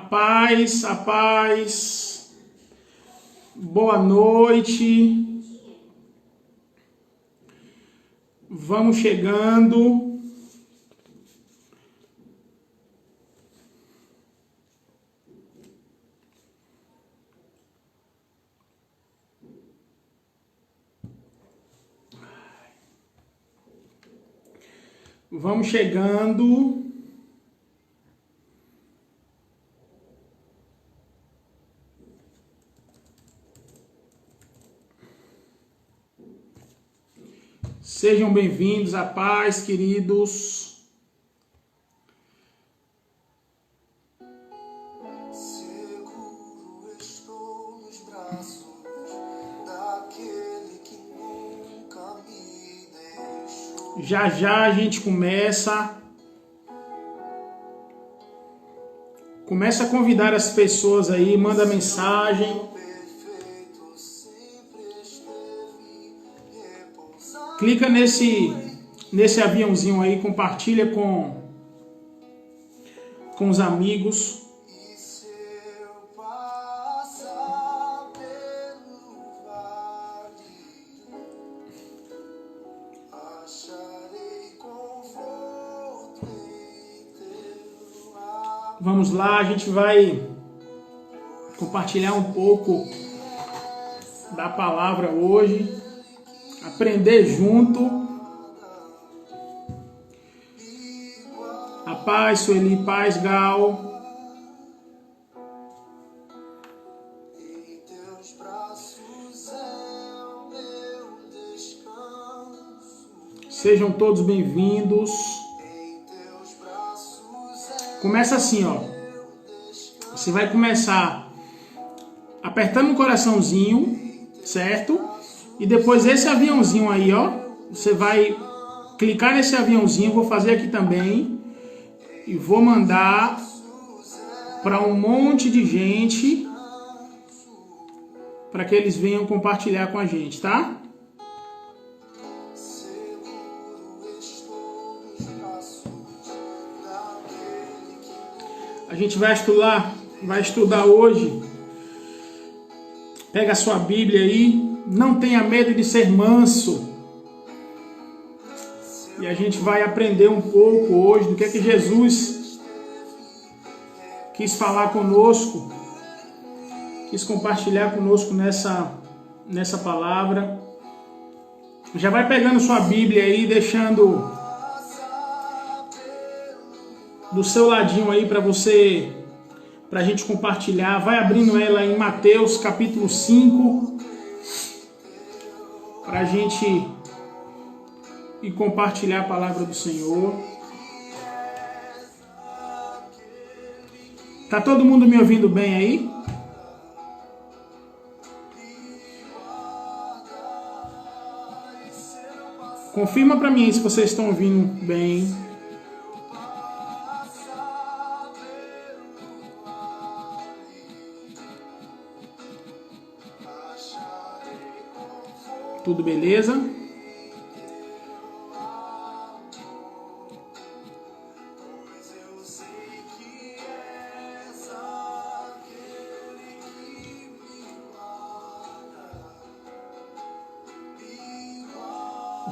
A paz, boa noite, vamos chegando, vamos chegando. Sejam bem-vindos, a paz, queridos. Seguro estou nos braços daquele que nunca me deixou. Já já a gente começa a convidar as pessoas aí, manda mensagem. Clica nesse aviãozinho aí, compartilha com os amigos. E se eu passar pelo vale, acharei conforto em teu amor. Vamos lá, a gente vai compartilhar um pouco da palavra hoje, aprender junto. A paz, Sueli, paz, Gal. Em teus braços é o meu descanso. Sejam todos bem-vindos. Em teus braços é Começa assim, ó. Você vai começar apertando o coraçãozinho, certo? E depois esse aviãozinho aí, ó. Você vai clicar nesse aviãozinho, vou fazer aqui também. E vou mandar para um monte de gente, para que eles venham compartilhar com a gente, tá? seguro estou nos braços daquele que A gente vai estudar hoje. Pega a sua Bíblia aí. Não tenha medo de ser manso. E a gente vai aprender um pouco hoje do que é que Jesus quis falar conosco, quis compartilhar conosco nessa palavra. Já vai pegando sua Bíblia aí, deixando do seu ladinho aí pra gente compartilhar. Vai abrindo ela em Mateus capítulo 5, pra gente e compartilhar a palavra do Senhor. Tá todo mundo me ouvindo bem aí? Confirma pra mim aí se vocês estão ouvindo bem. Tudo beleza?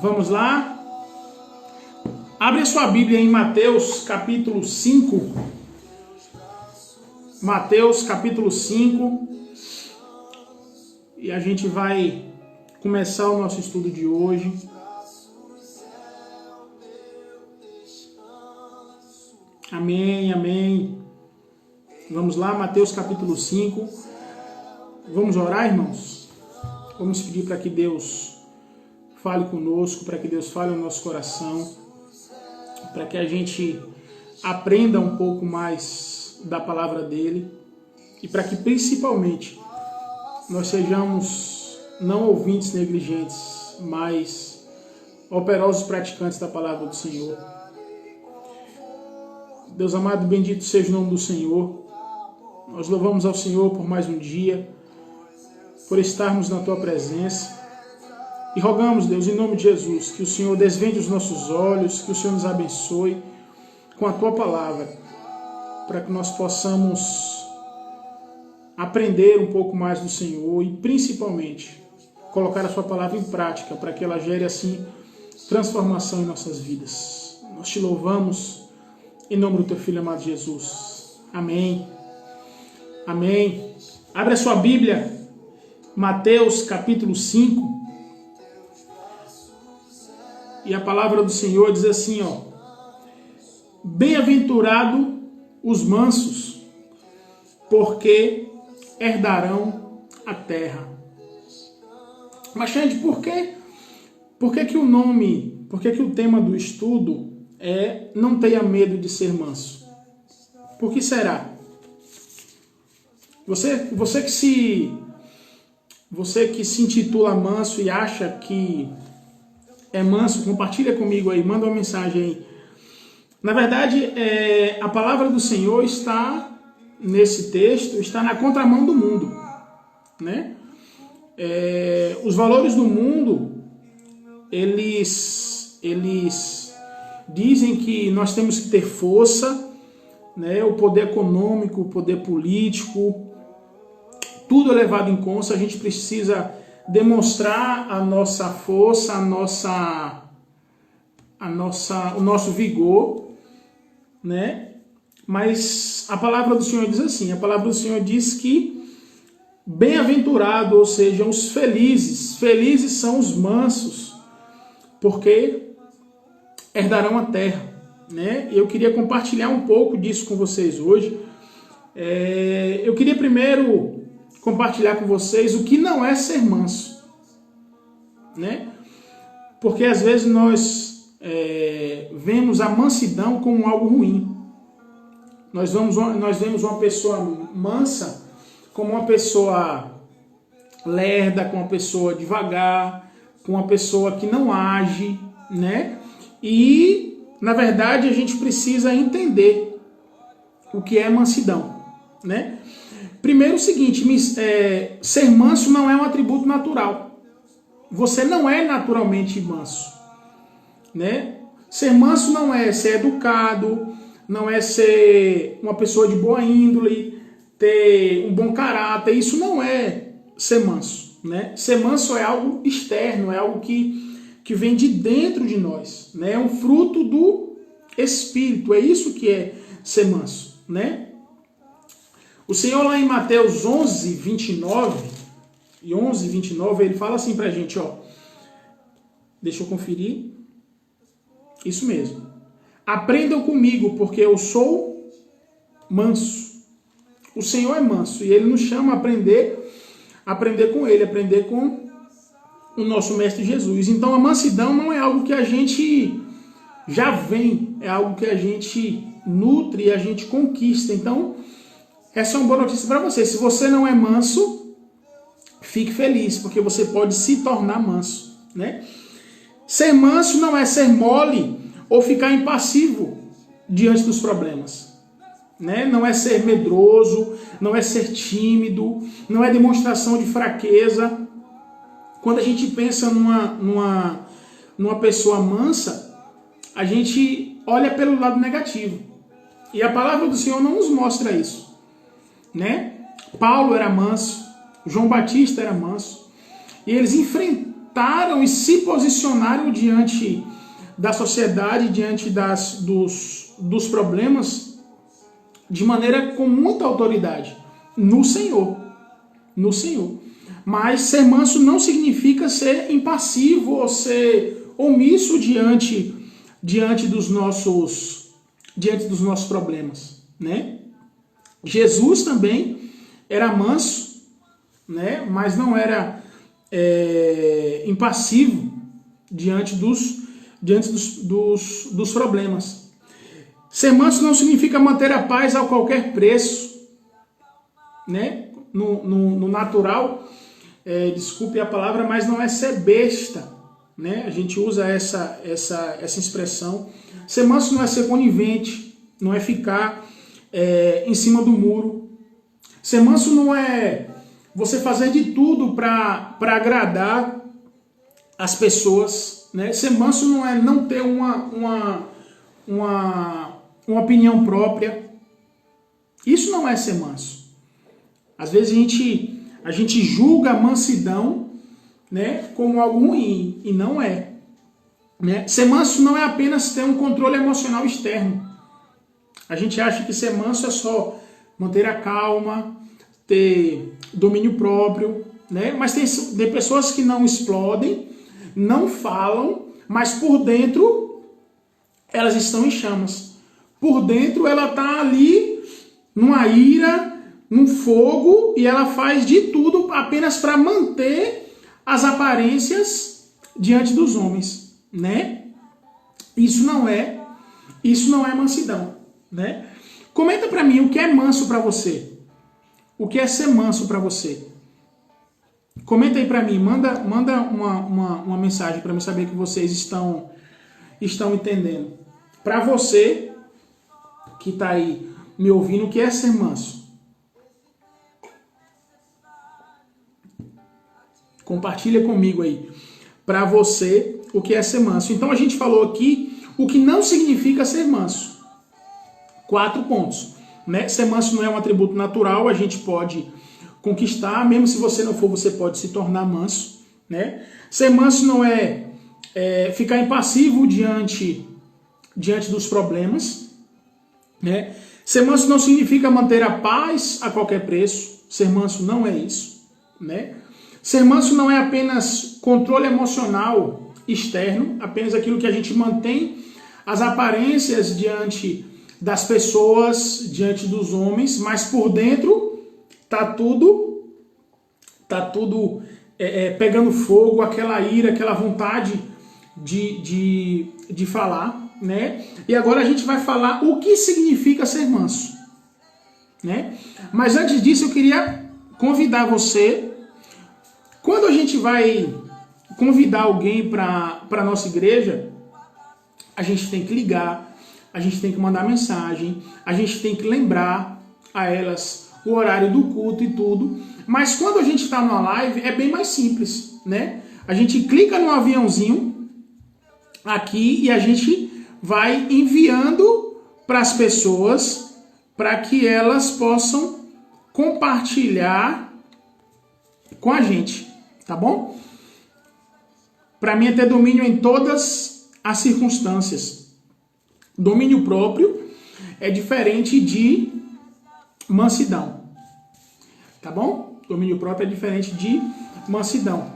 Vamos lá? Abre a sua Bíblia em Mateus capítulo 5. Mateus capítulo 5. E a gente vai começar o nosso estudo de hoje. Amém, amém. Vamos lá, Mateus capítulo 5. Vamos orar, irmãos? Vamos pedir para que Deus fale conosco, para que Deus fale no nosso coração, para que a gente aprenda um pouco mais da palavra dele e para que principalmente nós sejamos não ouvintes negligentes, mas operosos praticantes da palavra do Senhor. Deus amado, bendito seja o nome do Senhor. Nós louvamos ao Senhor por mais um dia, por estarmos na tua presença. E rogamos, Deus, em nome de Jesus, que o Senhor desvende os nossos olhos, que o Senhor nos abençoe com a tua palavra, para que nós possamos aprender um pouco mais do Senhor e principalmente colocar a sua palavra em prática para que ela gere assim transformação em nossas vidas. Nós te louvamos em nome do teu Filho amado Jesus. Amém. Amém. Abre a sua Bíblia, Mateus capítulo 5. E a palavra do Senhor diz assim, ó: bem-aventurado os mansos, porque herdarão a terra. Mas, gente, por que o tema do estudo é não tenha medo de ser manso? Por que será? Você que se intitula manso e acha que é manso, compartilha comigo aí, manda uma mensagem aí. Na verdade, a palavra do Senhor está nesse texto, está na contramão do mundo, né? Os valores do mundo, eles dizem que nós temos que ter força, né? O poder econômico, o poder político, tudo é levado em conta. A gente precisa demonstrar a nossa força, o nosso vigor, né? Mas a palavra do Senhor diz assim, a palavra do Senhor diz que bem-aventurado, ou seja, os felizes são os mansos, porque herdarão a terra, né? Eu queria compartilhar um pouco disso com vocês hoje. Eu queria primeiro compartilhar com vocês o que não é ser manso, né? Porque às vezes nós vemos a mansidão como algo ruim. Nós vemos uma pessoa mansa como uma pessoa lerda, como uma pessoa devagar, como uma pessoa que não age, né? E, na verdade, a gente precisa entender o que é mansidão, né? Primeiro o seguinte, ser manso não é um atributo natural. Você não é naturalmente manso, né? Ser manso não é ser educado, não é ser uma pessoa de boa índole, ter um bom caráter. Isso não é ser manso, né? Ser manso é algo externo, é algo que vem de dentro de nós, né? É um fruto do Espírito, é isso que é ser manso, né? O Senhor lá em Mateus 11, 29, ele fala assim pra gente, ó. Deixa eu conferir. Isso mesmo. Aprendam comigo, porque eu sou manso. O Senhor é manso e Ele nos chama a aprender com Ele, aprender com o nosso Mestre Jesus. Então a mansidão não é algo que a gente já vem, é algo que a gente nutre e a gente conquista. Então, essa é uma boa notícia para você. Se você não é manso, fique feliz, porque você pode se tornar manso, né? Ser manso não é ser mole ou ficar impassivo diante dos problemas, né? Não é ser medroso, não é ser tímido, não é demonstração de fraqueza. Quando a gente pensa numa pessoa mansa, a gente olha pelo lado negativo. E a palavra do Senhor não nos mostra isso, né? Paulo era manso, João Batista era manso, e eles enfrentaram e se posicionaram diante da sociedade, diante dos problemas, de maneira com muita autoridade, no Senhor. Mas ser manso não significa ser impassivo ou ser omisso diante dos nossos problemas, né? Jesus também era manso, né? Mas não era impassivo diante dos problemas. Ser manso não significa manter a paz a qualquer preço, né? No natural, desculpe a palavra, mas não é ser besta, né? A gente usa essa expressão. Ser manso não é ser conivente, não é ficar em cima do muro. Ser manso não é você fazer de tudo para agradar as pessoas, né? Ser manso não é não ter uma opinião própria. Isso não é ser manso. Às vezes a gente julga a mansidão, né, como algo ruim, e não é. Né? Ser manso não é apenas ter um controle emocional externo. A gente acha que ser manso é só manter a calma, ter domínio próprio, né? Mas tem pessoas que não explodem, não falam, mas por dentro elas estão em chamas. Por dentro ela está ali numa ira, num fogo, e ela faz de tudo apenas para manter as aparências diante dos homens, né? Isso não é mansidão, né? Comenta para mim o que é manso para você. O que é ser manso para você? Comenta aí para mim, manda uma mensagem para mim saber que vocês estão entendendo. Para você que está aí me ouvindo, o que é ser manso? Compartilha comigo aí. Para você, o que é ser manso? Então a gente falou aqui o que não significa ser manso. 4 pontos. Né? Ser manso não é um atributo natural, a gente pode conquistar, mesmo se você não for, você pode se tornar manso. Né? Ser manso não é ficar impassivo diante dos problemas. Né? Ser manso não significa manter a paz a qualquer preço. Ser manso não é isso. Né? Ser manso não é apenas controle emocional externo, apenas aquilo que a gente mantém as aparências diante das pessoas, diante dos homens, mas por dentro tá tudo pegando fogo, aquela ira, aquela vontade de falar, né? E agora a gente vai falar o que significa ser manso, né? Mas antes disso eu queria convidar você, quando a gente vai convidar alguém para a nossa igreja, a gente tem que ligar, a gente tem que mandar mensagem, a gente tem que lembrar a elas o horário do culto e tudo. Mas quando a gente está numa live, é bem mais simples, né? A gente clica no aviãozinho aqui e a gente vai enviando para as pessoas para que elas possam compartilhar com a gente, tá bom? Para mim é ter domínio em todas as circunstâncias. Domínio próprio é diferente de mansidão, tá bom? Domínio próprio é diferente de mansidão.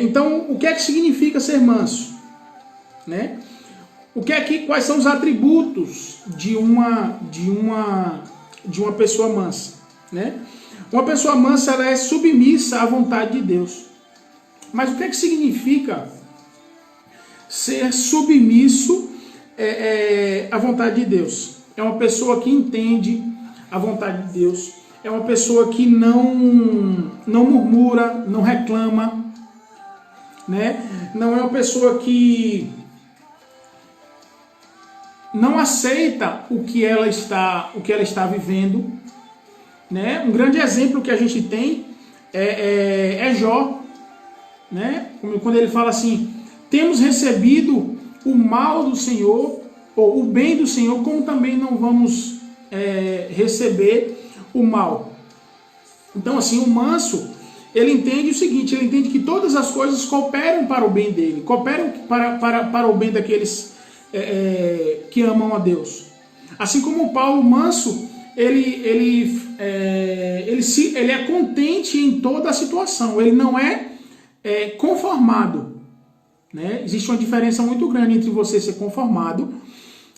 Então, o que é que significa ser manso? Né? Quais são os atributos de uma pessoa mansa? Né? Uma pessoa mansa, ela é submissa à vontade de Deus. Mas o que é que significa ser submisso à vontade de Deus? É uma pessoa que entende a vontade de Deus. É uma pessoa que não murmura, não reclama, né? Não é uma pessoa que não aceita o que ela está vivendo, né? Um grande exemplo que a gente tem é Jó, né? Quando ele fala assim: temos recebido o mal do Senhor, ou o bem do Senhor, como também não vamos receber o mal. Então, assim, o manso, ele entende o seguinte: ele entende que todas as coisas cooperam para o bem dele, cooperam para o bem daqueles que amam a Deus. Assim como o Paulo manso, ele é contente em toda a situação, ele não é conformado. Né? Existe uma diferença muito grande entre você ser conformado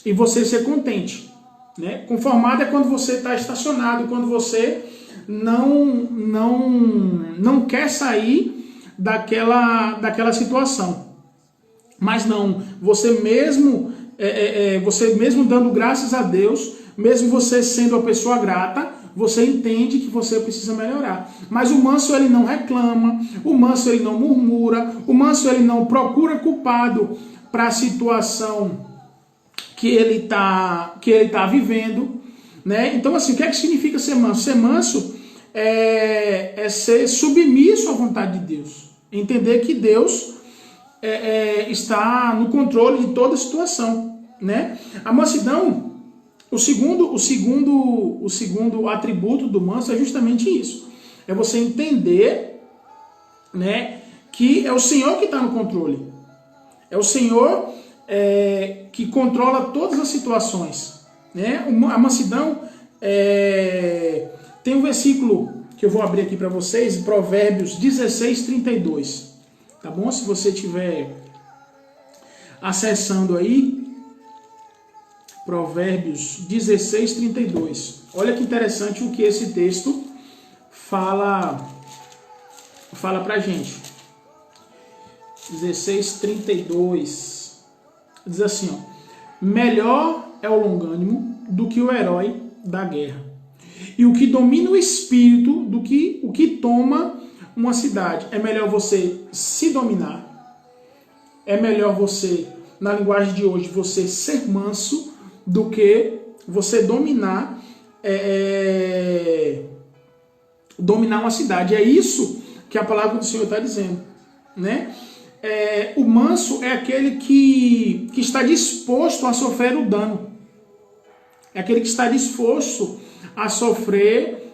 e você ser contente. Né? Conformado é quando você está estacionado, quando você não quer sair daquela situação. Mas não, você mesmo dando graças a Deus, mesmo você sendo uma pessoa grata, você entende que você precisa melhorar. Mas o manso, ele não reclama, o manso, ele não murmura, o manso, ele não procura culpado para a situação que ele tá vivendo, né? Então, assim, o que é que significa ser manso? Ser manso é ser submisso à vontade de Deus. Entender que Deus está no controle de toda a situação, né? A mansidão, o segundo atributo do manso é justamente isso. É você entender, né, que é o Senhor que está no controle. É o Senhor que controla todas as situações. Né? A mansidão tem um versículo que eu vou abrir aqui para vocês, Provérbios 16:32. Tá bom? Se você estiver acessando aí, Provérbios 16:32. Olha que interessante o que esse texto fala pra gente. 16:32 diz assim, ó: melhor é o longânimo do que o herói da guerra, e o que domina o espírito do que o que toma uma cidade. É melhor você se dominar, é melhor você, na linguagem de hoje, você ser manso, do que você dominar dominar uma cidade. É isso que a palavra do Senhor está dizendo, né? O manso é aquele que está disposto a sofrer o dano. É aquele que está disposto a sofrer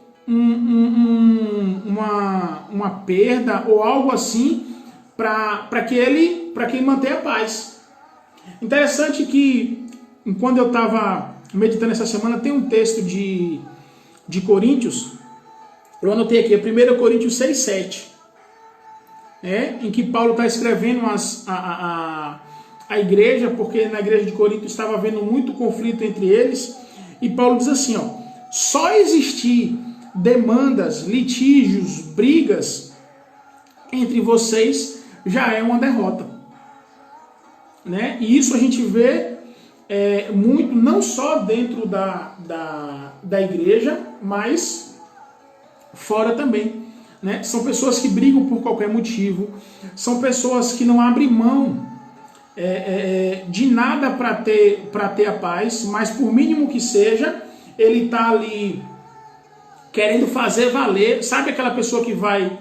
uma perda ou algo assim para que ele mantenha a paz. Interessante que quando eu estava meditando essa semana, tem um texto de Coríntios, eu anotei aqui, é 1 Coríntios 6:7, em que Paulo está escrevendo a igreja, porque na igreja de Corinto estava havendo muito conflito entre eles, e Paulo diz assim, ó: só existir demandas, litígios, brigas entre vocês já é uma derrota. Né? E isso a gente vê muito, não só dentro da igreja, mas fora também. Né? São pessoas que brigam por qualquer motivo, são pessoas que não abrem mão de nada para ter a paz, mas por mínimo que seja, ele está ali querendo fazer valer. Sabe aquela pessoa que vai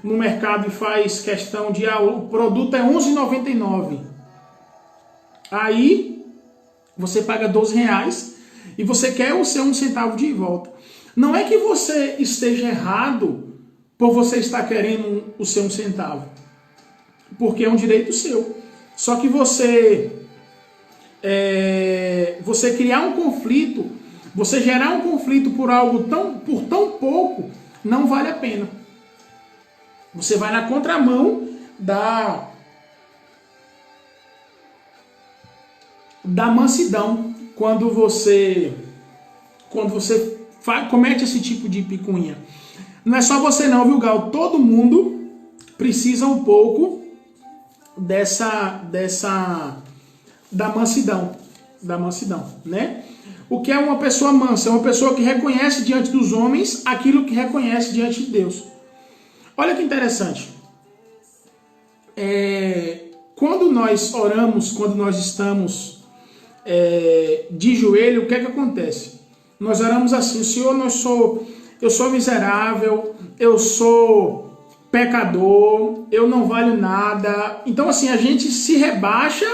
no mercado e faz questão de o produto é R$11,99, aí você paga R$12 e você quer o seu 1 centavo de volta. Não é que você esteja errado por você estar querendo o seu 1 centavo, porque é um direito seu. Só que você criar um conflito, você gerar um conflito por tão pouco, não vale a pena. Você vai na contramão da mansidão quando você comete esse tipo de picuinha. Não é só você não, viu, Gal? Todo mundo precisa um pouco da mansidão, né? O que é uma pessoa mansa? É uma pessoa que reconhece diante dos homens aquilo que reconhece diante de Deus. Olha que interessante. Quando nós oramos, quando nós estamos de joelho, o que é que acontece? Nós oramos assim: Senhor, eu sou miserável, eu sou pecador, eu não valho nada. Então assim, a gente se rebaixa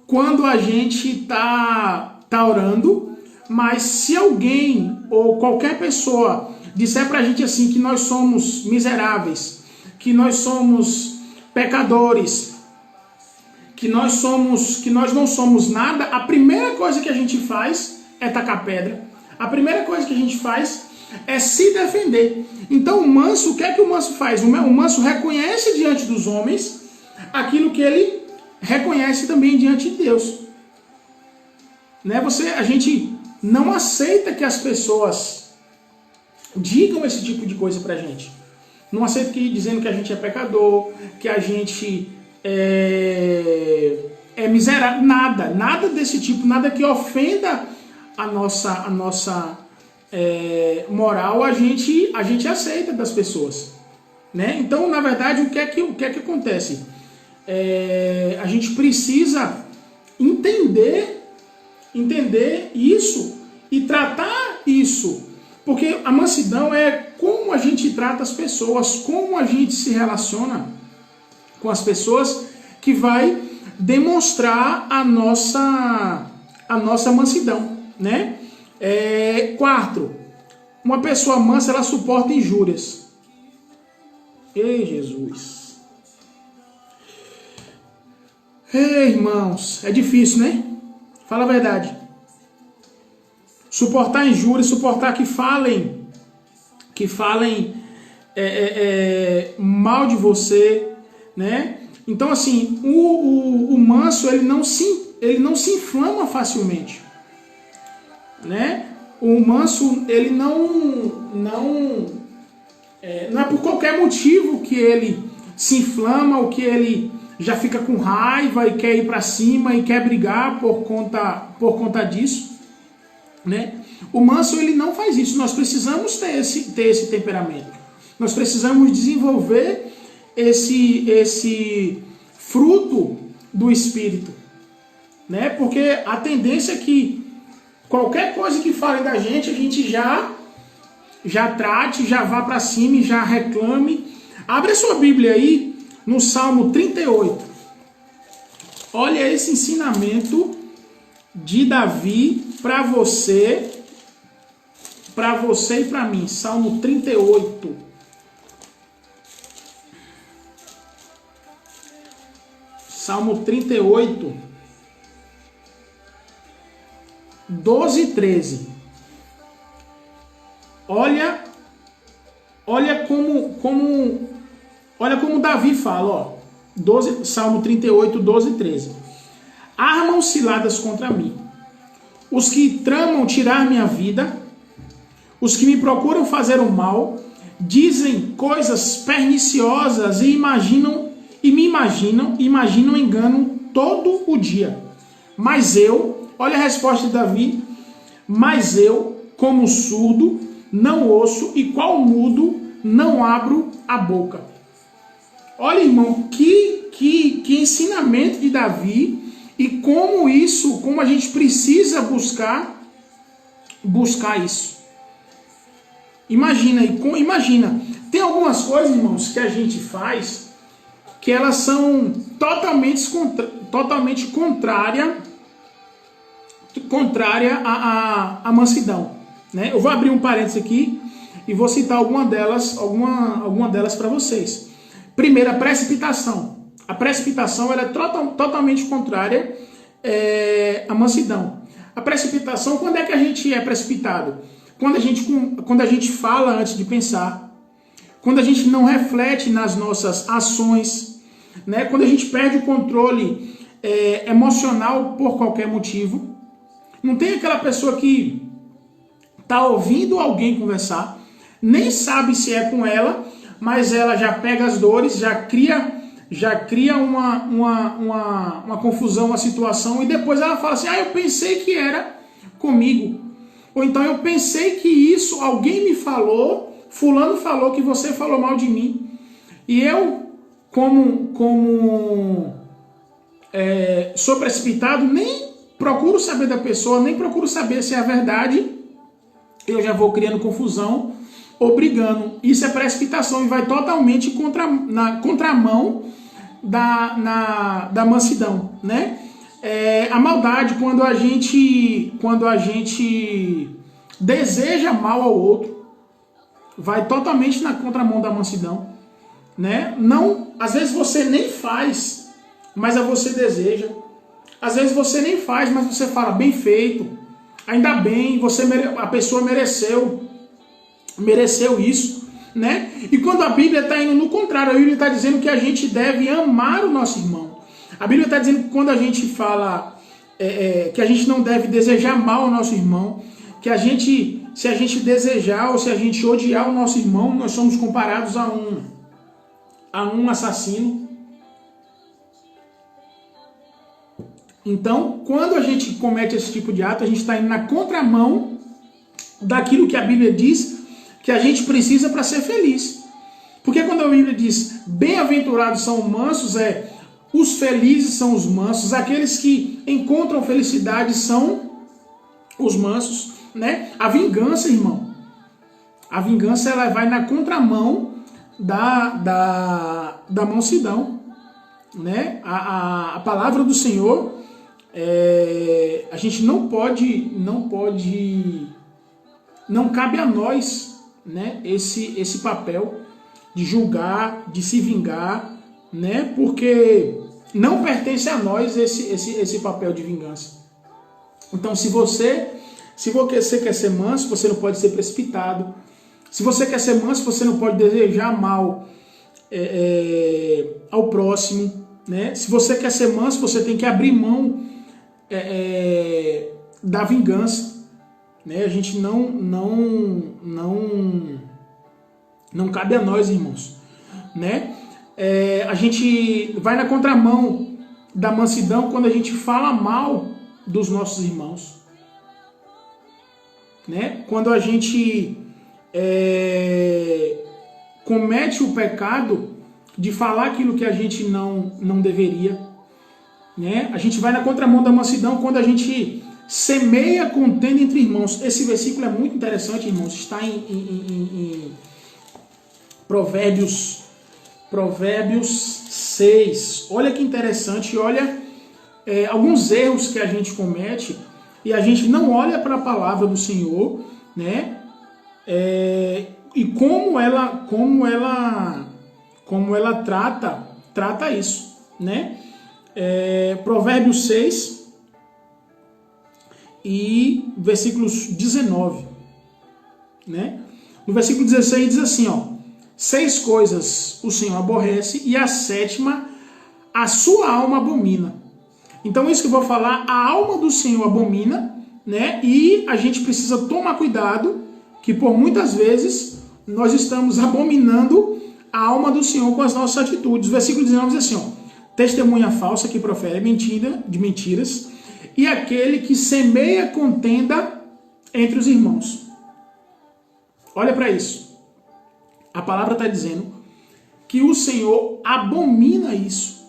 quando a gente tá orando, mas se alguém ou qualquer pessoa disser pra gente assim que nós somos miseráveis, que nós somos pecadores, que nós não somos nada, a primeira coisa que a gente faz é tacar pedra. A primeira coisa que a gente faz é se defender. Então o manso, o que é que o manso faz? O manso reconhece diante dos homens aquilo que ele reconhece também diante de Deus. Né? A gente não aceita que as pessoas digam esse tipo de coisa pra gente. Não aceita dizendo que a gente é pecador, que a gente é miserável, nada desse tipo, nada que ofenda a nossa moral, a gente aceita das pessoas, né? Então, na verdade, o que é que acontece? A gente precisa entender isso e tratar isso, porque a mansidão é como a gente trata as pessoas, como a gente se relaciona com as pessoas, que vai demonstrar a nossa mansidão, né? Quarto, uma pessoa mansa, ela suporta injúrias. Ei, Jesus. Ei, irmãos, é difícil, né? Fala a verdade. Suportar injúrias, suportar que falem mal de você, né? Então, assim, o manso, ele não se inflama facilmente, né? O manso, ele não é por qualquer motivo que ele se inflama ou que ele já fica com raiva e quer ir para cima e quer brigar por conta disso, né? O manso, ele não faz isso. Nós precisamos ter esse temperamento. Nós precisamos desenvolver esse fruto do Espírito, né? Porque a tendência é que qualquer coisa que falem da gente, a gente já trate, já vá para cima e já reclame. Abre a sua Bíblia aí no Salmo 38. Olha esse ensinamento de Davi para você e para mim. Salmo 38. Salmo 38, 12 e 13. Olha como Davi fala, ó. Salmo 38, 12 e 13. Armam ciladas contra mim. Os que tramam tirar minha vida, os que me procuram fazer o mal, dizem coisas perniciosas e imaginam engano todo o dia. Mas eu, olha a resposta de Davi, mas eu, como surdo, não ouço e qual mudo, não abro a boca. Olha, irmão, que ensinamento de Davi e como a gente precisa buscar isso. Imagina, tem algumas coisas, irmãos, que a gente faz que elas são totalmente contrária à mansidão, né? Eu vou abrir um parênteses aqui e vou citar alguma delas para vocês. Primeiro, a precipitação. A precipitação ela é totalmente contrária à mansidão. A precipitação, quando é que a gente é precipitado? Quando a gente fala antes de pensar, quando a gente não reflete nas nossas ações, né? Quando a gente perde o controle emocional por qualquer motivo. Não tem aquela pessoa que está ouvindo alguém conversar, nem sabe se é com ela, mas ela já pega as dores, já cria uma confusão, uma situação, e depois ela fala assim, eu pensei que era comigo. Ou então eu pensei que isso, alguém me falou, fulano falou que você falou mal de mim. E eu, sou precipitado, nem procuro saber da pessoa, nem procuro saber se é a verdade, eu já vou criando confusão ou brigando. Isso é precipitação e vai totalmente na contramão da mansidão, né? A maldade, quando a gente deseja mal ao outro, vai totalmente na contramão da mansidão, né? Não, às vezes você nem faz, mas você deseja. Às vezes você nem faz, mas você fala, bem feito, ainda bem, a pessoa mereceu isso, né? E quando a Bíblia está indo no contrário, a Bíblia está dizendo que a gente deve amar o nosso irmão. A Bíblia está dizendo que quando a gente fala que a gente não deve desejar mal ao nosso irmão, que se a gente desejar ou se a gente odiar o nosso irmão, nós somos comparados a um assassino. Então, quando a gente comete esse tipo de ato, a gente está indo na contramão daquilo que a Bíblia diz que a gente precisa para ser feliz. Porque quando a Bíblia diz, bem-aventurados são os mansos, os felizes são os mansos, aqueles que encontram felicidade são os mansos, né? A vingança, irmão, a vingança ela vai na contramão da mansidão, né? A palavra do Senhor, a gente não cabe a nós, né, esse papel de julgar, de se vingar, né, porque não pertence a nós esse papel de vingança. Então, se você quer ser manso, você não pode ser precipitado. Se você quer ser manso, você não pode desejar mal ao próximo, né? Se você quer ser manso, você tem que abrir mão da vingança, né? A gente não cabe a nós, irmãos, né? A gente vai na contramão da mansidão quando a gente fala mal dos nossos irmãos, né? Quando a gente comete o pecado de falar aquilo que a gente não deveria, né? A gente vai na contramão da mansidão quando a gente semeia contenda entre irmãos. Esse versículo é muito interessante, irmãos. Está em Provérbios 6. Olha que interessante, olha alguns erros que a gente comete e a gente não olha para a palavra do Senhor, né? E como ela trata isso, né? Provérbios 6 e versículos 19, né? No versículo 16 diz assim, ó: 6 coisas o Senhor aborrece e a 7ª a sua alma abomina. Então isso que eu vou falar, a alma do Senhor abomina, né? E a gente precisa tomar cuidado, que por muitas vezes nós estamos abominando a alma do Senhor com as nossas atitudes. O versículo 19 diz assim, ó: testemunha falsa que profere mentiras, e aquele que semeia contenda entre os irmãos. Olha para isso. A palavra está dizendo que o Senhor abomina isso,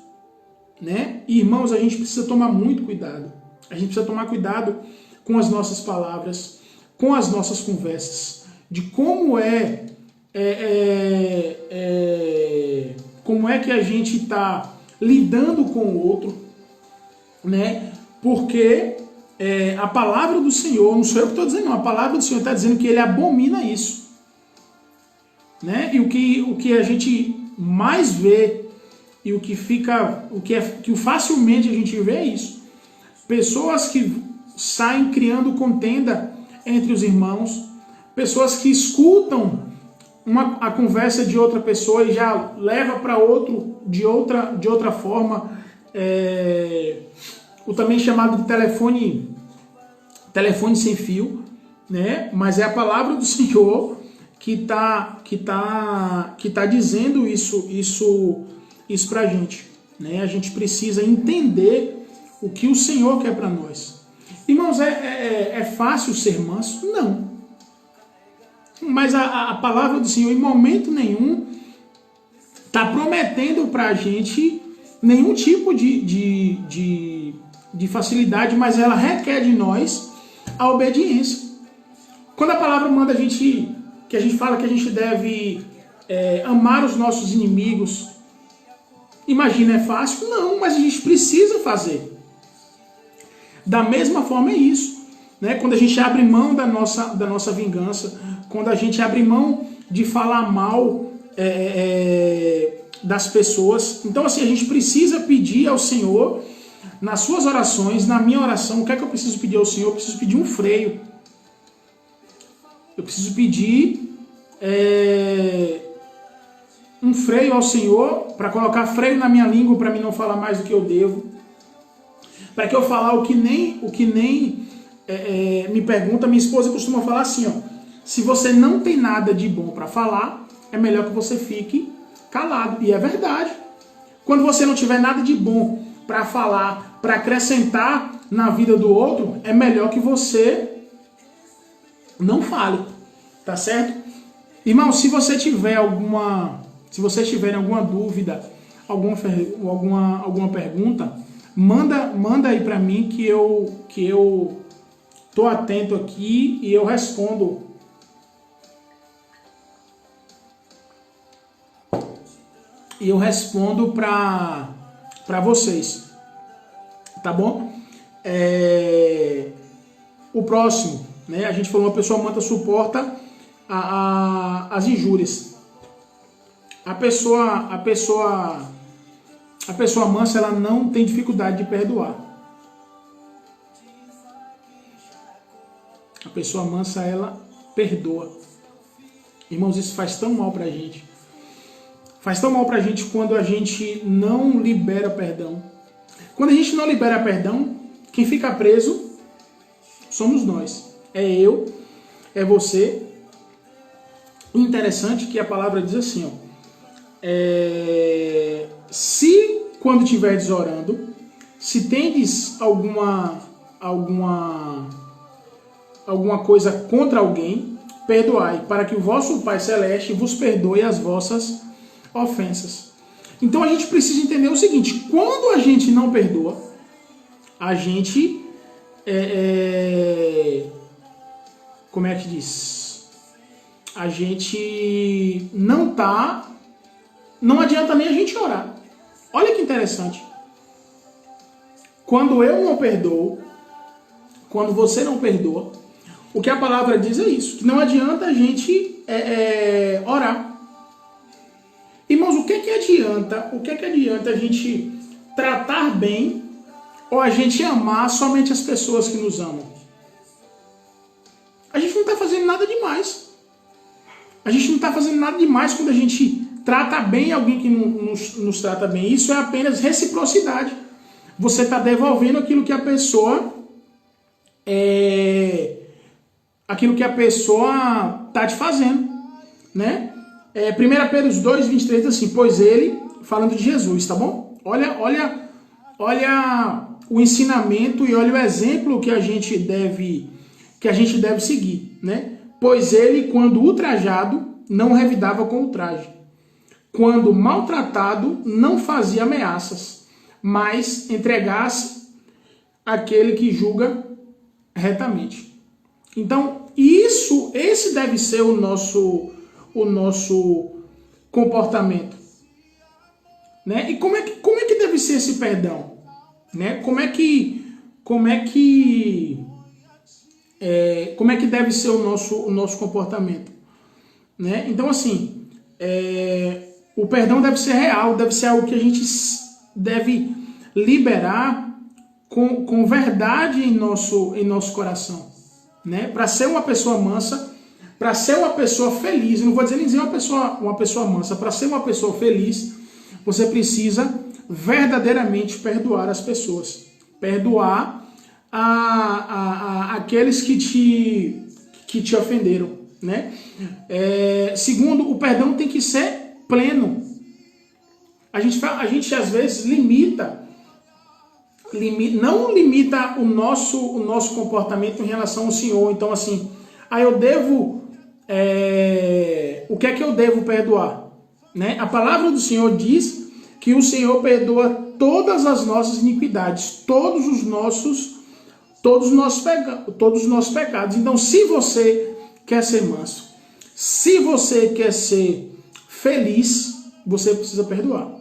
né? E, irmãos, a gente precisa tomar muito cuidado. A gente precisa tomar cuidado com as nossas palavras, com as nossas conversas, de como que a gente está lidando com o outro, né? Porque a palavra do Senhor, não sou eu que estou dizendo, não, a palavra do Senhor está dizendo que ele abomina isso, né? E o que a gente mais vê e o que facilmente a gente vê é isso: pessoas que saem criando contenda entre os irmãos, pessoas que escutam a conversa de outra pessoa e já leva para outro de outra forma, o também chamado de telefone sem fio, né? Mas é a palavra do Senhor que tá dizendo isso pra gente, né? A gente precisa entender o que o Senhor quer para nós. Irmãos, é fácil ser manso? Não. Mas a palavra do Senhor em momento nenhum está prometendo para a gente nenhum tipo de facilidade, mas ela requer de nós a obediência. Quando a palavra manda que a gente fala que a gente deve amar os nossos inimigos, imagina, é fácil? Não, mas a gente precisa fazer. Da mesma forma é isso, né? Quando a gente abre mão da nossa vingança, quando a gente abre mão de falar mal das pessoas. Então, assim, a gente precisa pedir ao Senhor, nas suas orações, na minha oração, o que é que eu preciso pedir ao Senhor? Eu preciso pedir um freio. Eu preciso pedir um freio ao Senhor, para colocar freio na minha língua, para mim não falar mais do que eu devo. Para que eu falar o que nem me pergunta. Minha esposa costuma falar assim, ó: se você não tem nada de bom para falar, é melhor que você fique calado. E é verdade. Quando você não tiver nada de bom para falar, para acrescentar na vida do outro, é melhor que você não fale. Tá certo? Irmão, se você tiver alguma dúvida, alguma pergunta, manda aí para mim que eu tô atento aqui e eu respondo. E eu respondo para vocês. Tá bom? o próximo, né? A gente falou, uma pessoa mansa suporta as injúrias. A pessoa mansa, ela não tem dificuldade de perdoar. A pessoa mansa, ela perdoa. Irmãos, isso faz tão mal pra gente. Faz tão mal pra gente quando a gente não libera perdão. Quando a gente não libera perdão, quem fica preso somos nós. É eu, é você. O interessante é que a palavra diz assim, ó. Se quando estiveres orando, se tendes alguma coisa contra alguém, perdoai, para que o vosso Pai Celeste vos perdoe as vossas ofensas. Então a gente precisa entender o seguinte: quando a gente não perdoa, a gente como é que diz? A gente não adianta nem a gente orar. Olha que interessante. Quando eu não perdoo, quando você não perdoa, o que a palavra diz é isso, que não adianta a gente orar. Irmãos, o que adianta a gente tratar bem ou a gente amar somente as pessoas que nos amam? A gente não está fazendo nada demais. A gente não está fazendo nada demais quando a gente trata bem alguém que nos trata bem. Isso é apenas reciprocidade. Você está devolvendo aquilo que a pessoa está te fazendo, né? 1 Pedro 2:23 diz assim: pois ele, falando de Jesus, tá bom? Olha o ensinamento e olha o exemplo que a gente deve seguir, né? Pois ele, quando ultrajado, não revidava com ultraje. Quando maltratado, não fazia ameaças, mas entregasse aquele que julga retamente. Então, esse deve ser o nosso comportamento, né? E como é que deve ser esse perdão, né? Como é que deve ser o nosso comportamento, né? Então, assim, o perdão deve ser real, deve ser algo que a gente deve liberar com verdade em nosso coração, né? Para ser uma pessoa mansa, para ser uma pessoa feliz, eu não vou dizer nem dizer uma pessoa mansa, para ser uma pessoa feliz, você precisa verdadeiramente perdoar as pessoas, perdoar aqueles que te ofenderam, né? Segundo, o perdão tem que ser pleno. A gente às vezes não limita o nosso comportamento em relação ao Senhor. Então, assim, eu devo o que é que eu devo perdoar, né? A palavra do Senhor diz que o Senhor perdoa todas as nossas iniquidades, todos os nossos pecados. Então, se você quer ser manso, se você quer ser feliz, você precisa perdoar.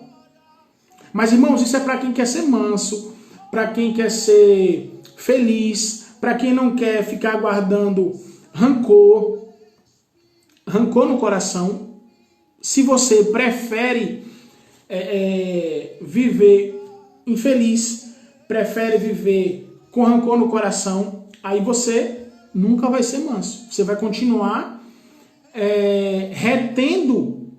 Mas, irmãos, isso é para quem quer ser manso, para quem quer ser feliz, para quem não quer ficar guardando rancor no coração. Se você prefere viver infeliz, prefere viver com rancor no coração, aí você nunca vai ser manso. Você vai continuar retendo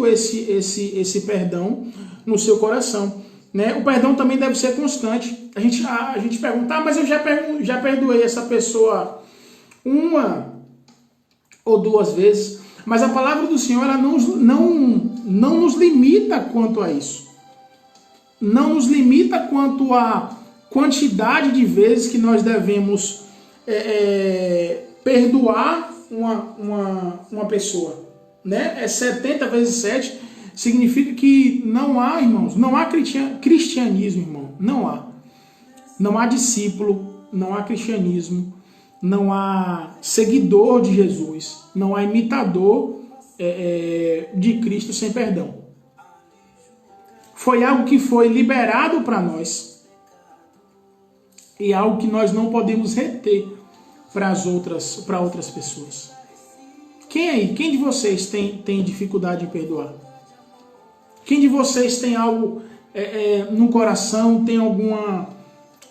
esse perdão no seu coração, né? O perdão também deve ser constante. A gente pergunta, mas eu já perdoei essa pessoa uma ou duas vezes, mas a palavra do Senhor ela não nos limita quanto a isso. Não nos limita quanto à quantidade de vezes que nós devemos perdoar uma pessoa, né? 70 vezes 7 significa que não há, irmãos, não há cristianismo, irmão, não há discípulo, não há cristianismo, não há seguidor de Jesus, não há imitador de Cristo sem perdão. Foi algo que foi liberado para nós. e é algo que nós não podemos reter para outras pessoas. Quem de vocês tem dificuldade em perdoar? Quem de vocês tem algo no coração, tem alguma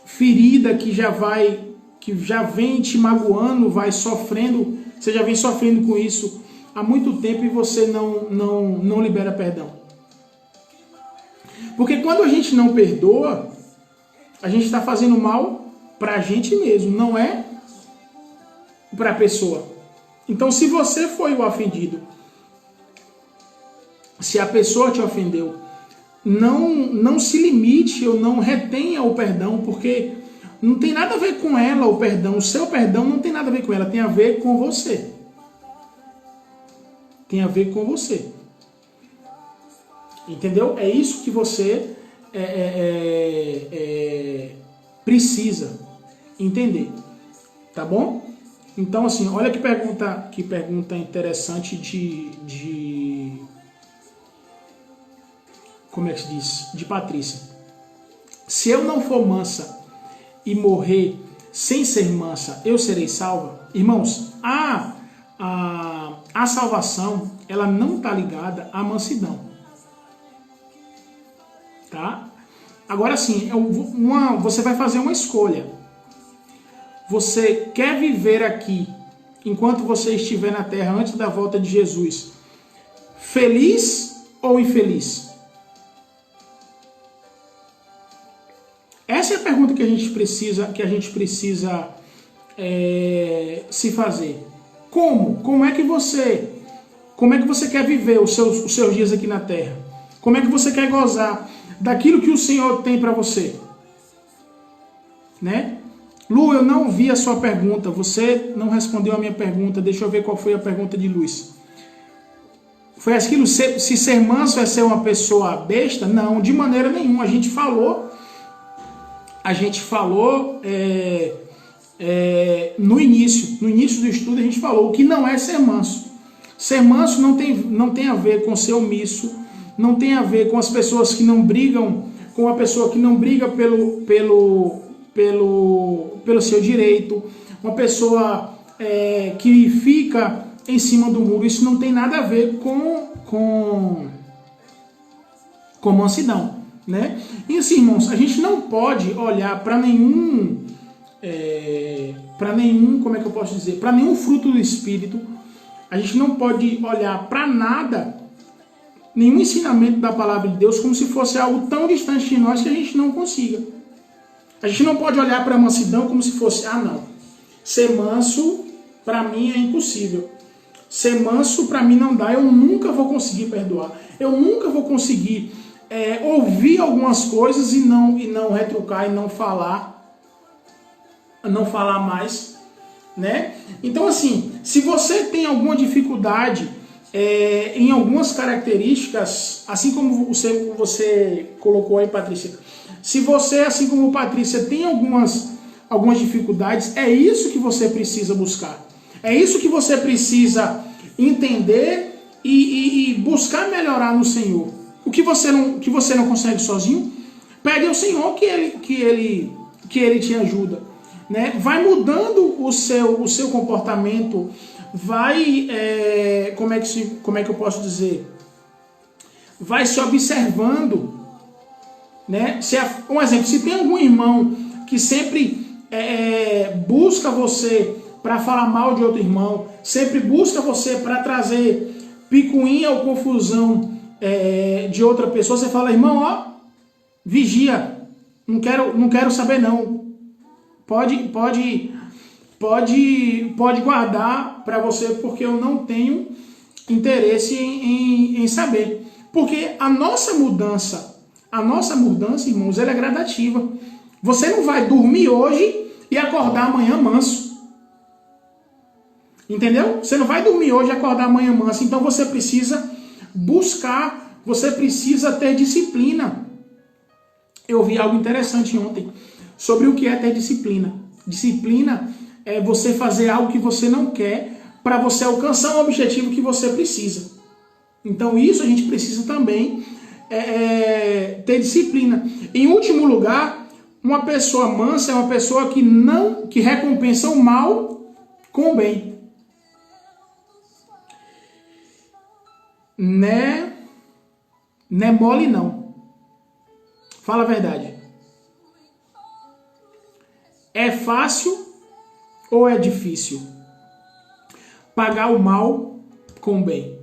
ferida que já vem te magoando, vai sofrendo, você já vem sofrendo com isso há muito tempo e você não libera perdão? Porque quando a gente não perdoa, a gente está fazendo mal para a gente mesmo, não é para a pessoa. Então, se você foi o ofendido, se a pessoa te ofendeu, não se limite ou não retenha o perdão, porque não tem nada a ver com ela o perdão. O seu perdão não tem nada a ver com ela, tem a ver com você. Tem a ver com você. Entendeu? É isso que você precisa entender. Tá bom? Então, assim, olha que pergunta interessante como é que se diz? De Patrícia. Se eu não for mansa e morrer sem ser mansa, eu serei salva? Irmãos, a salvação, ela não está ligada à mansidão. Tá? Agora sim, você vai fazer uma escolha. Você quer viver aqui, enquanto você estiver na terra, antes da volta de Jesus, feliz ou infeliz? Essa é a pergunta que a gente precisa se fazer. Como é que você quer viver os seus dias aqui na terra? Como é que você quer gozar daquilo que o Senhor tem para você? Né? Lu, eu não vi a sua pergunta. Você não respondeu a minha pergunta. Deixa eu ver qual foi a pergunta de Luiz. Foi aquilo, se ser manso é ser uma pessoa besta? Não, de maneira nenhuma. A gente falou no início do estudo, a gente falou o que não é ser manso. Ser manso não tem a ver com ser omisso, não tem a ver com as pessoas que não brigam, com a pessoa que não briga pelo seu direito, uma pessoa que fica em cima do muro. Isso não tem nada a ver com mansidão, né? E assim, irmãos, a gente não pode olhar para nenhum, como é que eu posso dizer, para nenhum fruto do Espírito. A gente não pode olhar para nada, nenhum ensinamento da palavra de Deus, como se fosse algo tão distante de nós que a gente não consiga. A gente não pode olhar para a mansidão como se fosse, não, ser manso para mim é impossível. Ser manso para mim não dá, eu nunca vou conseguir perdoar. Eu nunca vou conseguir ouvir algumas coisas e não retrucar e não falar mais, né? Então, assim, se você tem alguma dificuldade em algumas características, assim como você colocou aí, Patrícia, se você, assim como Patrícia, tem algumas dificuldades, é isso que você precisa buscar. É isso que você precisa entender e buscar melhorar no Senhor. O que você não consegue sozinho, pede ao Senhor que ele te ajuda, né? Vai mudando o seu comportamento, vai, como é que eu posso dizer? Vai se observando, né? Um exemplo, se tem algum irmão que sempre busca você para falar mal de outro irmão, sempre busca você para trazer picuinha ou confusão de outra pessoa, você fala, irmão, vigia, não quero saber não, pode guardar para você, porque eu não tenho interesse em saber, porque a nossa mudança, irmãos, ela é gradativa. Você não vai dormir hoje e acordar amanhã manso. Entendeu? Você não vai dormir hoje e acordar amanhã manso. Então você precisa buscar, você precisa ter disciplina. Eu vi algo interessante ontem sobre o que é ter disciplina. Disciplina é você fazer algo que você não quer para você alcançar um objetivo que você precisa. Então isso a gente precisa também ter disciplina. Em último lugar, Uma pessoa mansa é uma pessoa que recompensa o mal com o bem. Não é mole não. Fala a verdade. É fácil ou é difícil pagar o mal com o bem?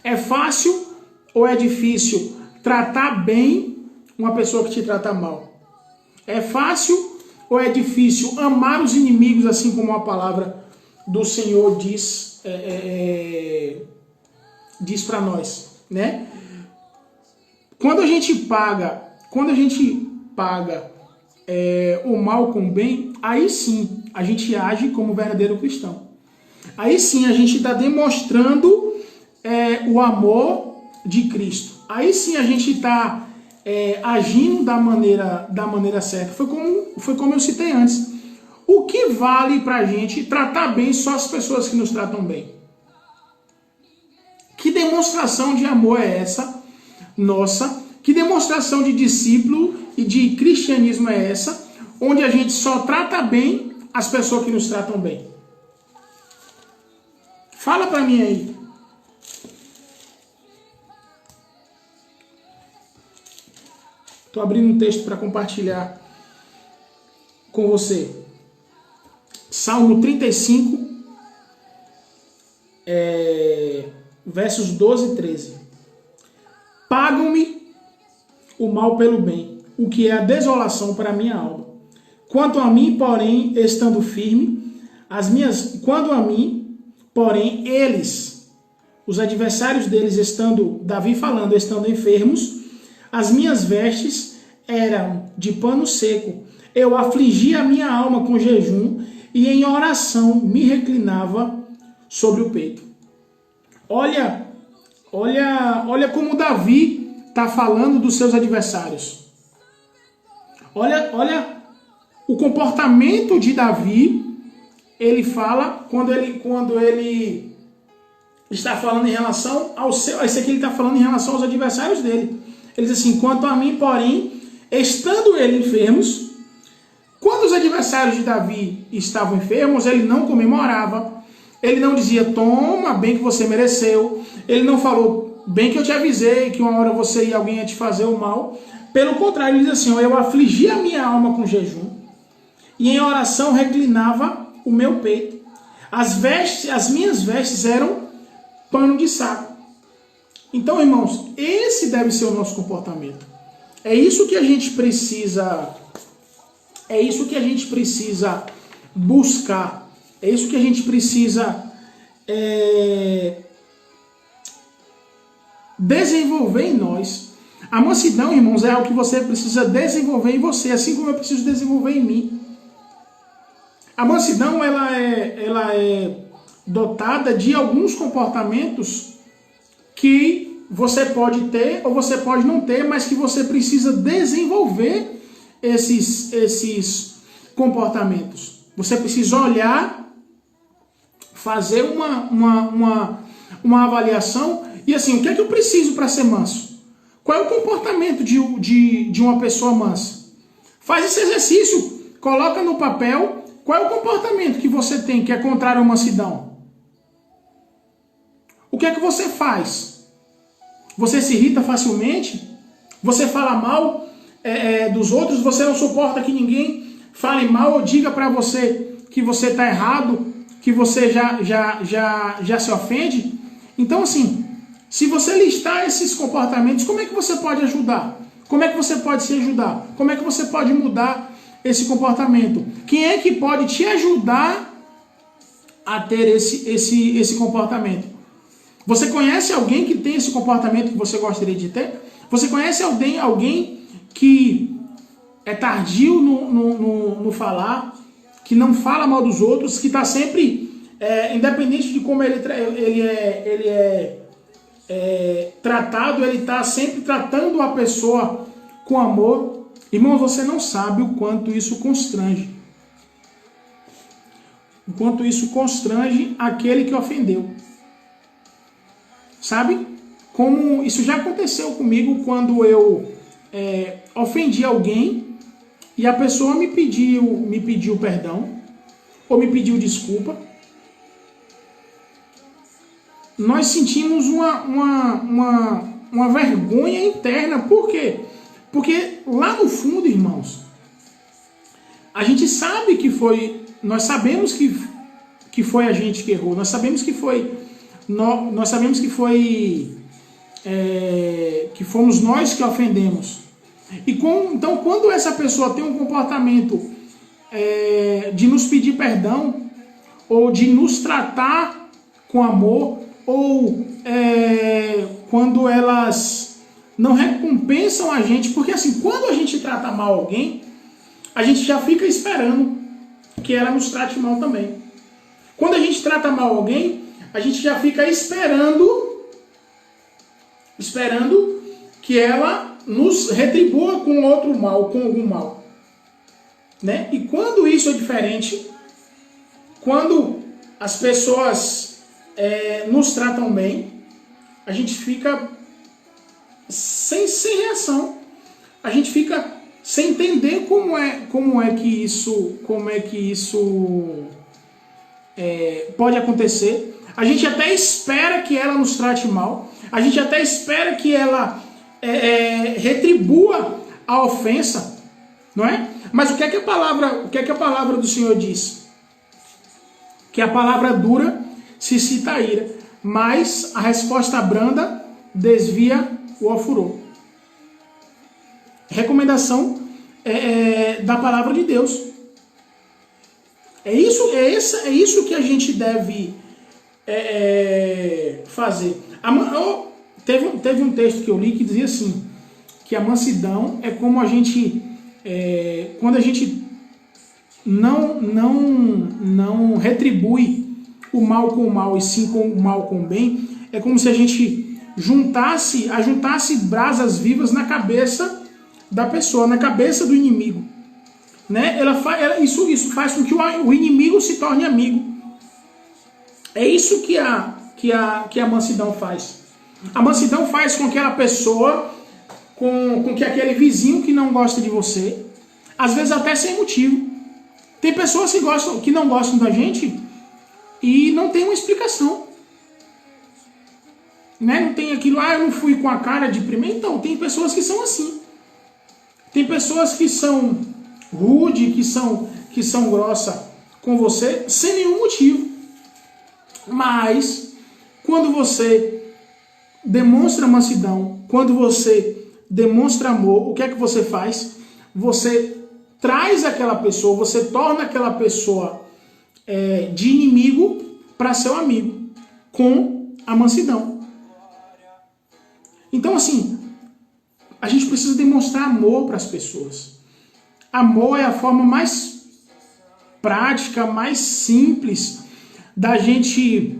É fácil ou é difícil tratar bem uma pessoa que te trata mal? É fácil ou é difícil amar os inimigos, assim como a palavra do Senhor diz para nós, né? Quando a gente paga o mal com o bem, aí sim a gente age como verdadeiro cristão. Aí sim a gente está demonstrando o amor de Cristo. Aí sim a gente está agindo da maneira certa. Foi como eu citei antes. O que vale para a gente tratar bem só as pessoas que nos tratam bem? Que demonstração de amor é essa? Nossa, que demonstração de discípulo e de cristianismo é essa? Onde a gente só trata bem as pessoas que nos tratam bem. Fala para mim aí. Estou abrindo um texto para compartilhar com você. Salmo 35, versos 12 e 13. Pagam-me o mal pelo bem, o que é a desolação para a minha alma. Quanto a mim, porém, estando firme, porém, eles, os adversários deles, Davi falando, estando enfermos, as minhas vestes eram de pano seco. Eu afligia a minha alma com jejum e em oração me reclinava sobre o peito. Olha como Davi está falando dos seus adversários. Olha o comportamento de Davi. Ele fala quando ele está falando em relação ao seu. Esse aqui ele está falando em relação aos adversários dele. Ele diz assim: quanto a mim, porém, estando ele enfermos. Quando os adversários de Davi estavam enfermos, ele não comemorava. Ele não dizia: toma, bem que você mereceu. Ele não falou: bem que eu te avisei que uma hora alguém ia te fazer o mal. Pelo contrário, ele diz assim: eu afligi a minha alma com jejum e em oração reclinava o meu peito. As minhas vestes eram pano de saco. Então, irmãos, esse deve ser o nosso comportamento. É isso que a gente precisa buscar. É isso que a gente precisa desenvolver em nós. A mansidão, irmãos, é algo que você precisa desenvolver em você, assim como eu preciso desenvolver em mim. A mansidão, ela é dotada de alguns comportamentos que você pode ter ou você pode não ter, mas que você precisa desenvolver esses comportamentos. Você precisa olhar, fazer uma avaliação e assim, o que é que eu preciso para ser manso? Qual é o comportamento de uma pessoa mansa? Faz esse exercício, coloca no papel qual é o comportamento que você tem que é contrário à mansidão. O que é que você faz? Você se irrita facilmente? Você fala mal dos outros? Você não suporta que ninguém fale mal ou diga para você que você está errado? Que você já se ofende? Então, assim, se você listar esses comportamentos, como é que você pode ajudar? Como é que você pode se ajudar? Como é que você pode mudar esse comportamento? Quem é que pode te ajudar a ter esse comportamento? Você conhece alguém que tem esse comportamento que você gostaria de ter? Você conhece alguém que é tardio no falar, que não fala mal dos outros, que está sempre, independente de como ele é tratado, ele está sempre tratando a pessoa com amor? Irmão, você não sabe o quanto isso constrange. O quanto isso constrange aquele que ofendeu. Sabe? Como isso já aconteceu comigo quando eu ofendi alguém e a pessoa me pediu perdão, ou me pediu desculpa, nós sentimos uma vergonha interna. Por quê? Porque lá no fundo, irmãos, a gente sabe que foi, nós sabemos que foi a gente que errou, nós sabemos que foi, que fomos nós que ofendemos. Então, quando essa pessoa tem um comportamento de nos pedir perdão, ou de nos tratar com amor, ou quando elas não recompensam a gente, porque assim, quando a gente trata mal alguém, a gente já fica esperando que ela nos trate mal também. Quando a gente trata mal alguém, a gente já fica esperando que ela nos retribua com outro mal, com algum mal. Né? E quando isso é diferente, quando as pessoas nos tratam bem, a gente fica sem reação. A gente fica sem entender como é que isso pode acontecer. A gente até espera que ela nos trate mal. A gente até espera que ela retribua a ofensa, não é? Mas o que é que a palavra do Senhor diz? Que a palavra dura se cita a ira, mas a resposta branda desvia o ofurô. Recomendação da palavra de Deus. É isso que a gente deve fazer. Teve um texto que eu li que dizia assim, que a mansidão é como a gente, quando a gente não retribui o mal com o mal, e sim com o mal com o bem, é como se a gente juntasse brasas vivas na cabeça da pessoa, na cabeça do inimigo. Né? Isso faz com que o inimigo se torne amigo. É isso que a mansidão faz. A mansidão faz com que aquela pessoa, com que aquele vizinho que não gosta de você, às vezes até sem motivo. Tem pessoas que não gostam da gente e não tem uma explicação. Né? Não tem aquilo, eu não fui com a cara de primeiro. Então, tem pessoas que são assim. Tem pessoas que são rude, que são grossa com você sem nenhum motivo. Mas quando você demonstra mansidão, quando você demonstra amor, o que é que você faz? Você traz aquela pessoa, você torna aquela pessoa de inimigo para seu amigo, com a mansidão. Então assim, a gente precisa demonstrar amor para as pessoas. Amor é a forma mais prática, mais simples da gente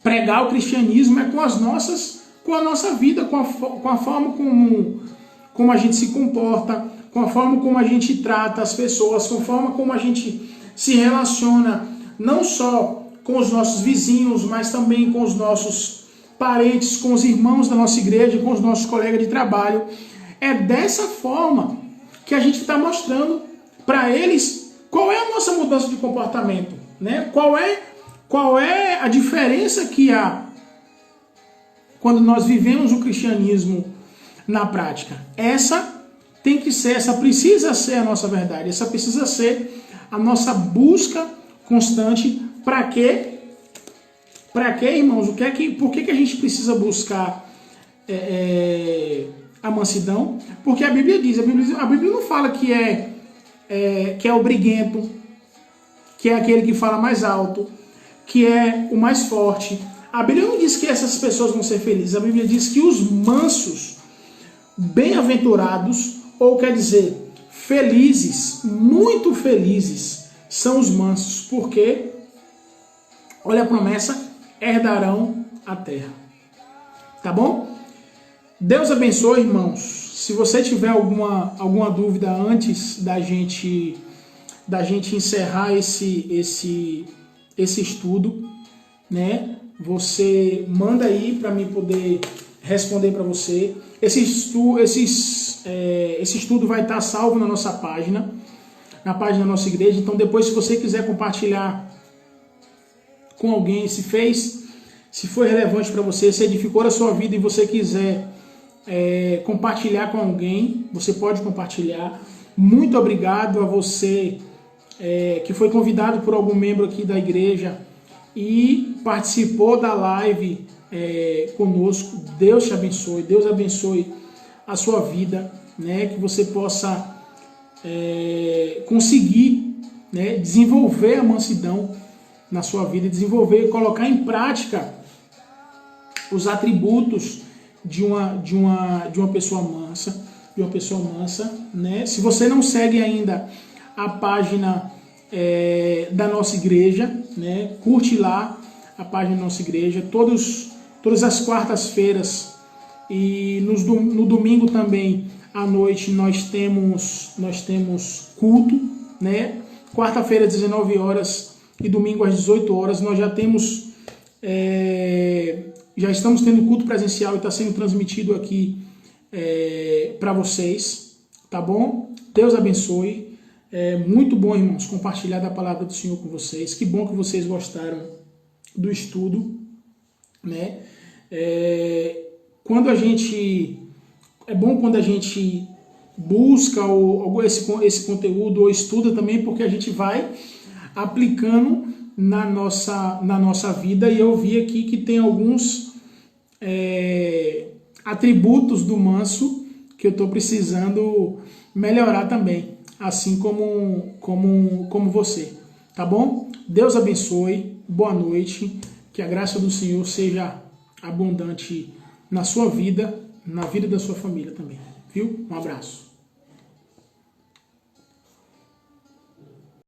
pregar o cristianismo, com a nossa vida, com a forma como a gente se comporta, com a forma como a gente trata as pessoas, com a forma como a gente se relaciona, não só com os nossos vizinhos, mas também com os nossos parentes, com os irmãos da nossa igreja, com os nossos colegas de trabalho. É dessa forma que a gente está mostrando para eles qual é a nossa mudança de comportamento, né? Qual é a diferença que há quando nós vivemos o cristianismo na prática. Essa precisa ser a nossa verdade, essa precisa ser a nossa busca constante. Para quê? Para quê, irmãos? Por que a gente precisa buscar a mansidão? Porque a Bíblia não fala que é o briguento, que é aquele que fala mais alto, que é o mais forte. A Bíblia não diz que essas pessoas vão ser felizes. A Bíblia diz que os mansos, bem-aventurados, ou quer dizer, felizes, muito felizes, são os mansos, porque, olha a promessa, herdarão a terra. Tá bom? Deus abençoe, irmãos. Se você tiver alguma dúvida antes da gente encerrar esse estudo, né? Você manda aí para mim poder responder para você. Esses esse estudo vai estar salvo na nossa página, na página da nossa igreja. Então depois, se você quiser compartilhar com alguém, se foi relevante para você, se edificou a sua vida e você quiser compartilhar com alguém, você pode compartilhar. Muito obrigado a você que foi convidado por algum membro aqui da igreja e participou da live conosco. Deus te abençoe, Deus abençoe a sua vida, né? Que você possa conseguir, né, desenvolver a mansidão na sua vida, desenvolver e colocar em prática os atributos de uma pessoa mansa, né? Se você não segue ainda a página da nossa igreja, né? Curte lá a página da nossa igreja, todas as quartas-feiras e no domingo também à noite nós temos culto, né? Quarta-feira às 19 horas e domingo às 18 horas nós já estamos tendo culto presencial e está sendo transmitido aqui para vocês, tá bom? Deus abençoe. Muito bom, irmãos, compartilhar da palavra do Senhor com vocês. Que bom que vocês gostaram do estudo, né? É bom quando a gente busca esse conteúdo ou estuda também, porque a gente vai aplicando na nossa vida. E eu vi aqui que tem alguns atributos do manso que eu estou precisando melhorar também, assim como você, tá bom? Deus abençoe, boa noite, que a graça do Senhor seja abundante na sua vida, na vida da sua família também, viu? Um abraço.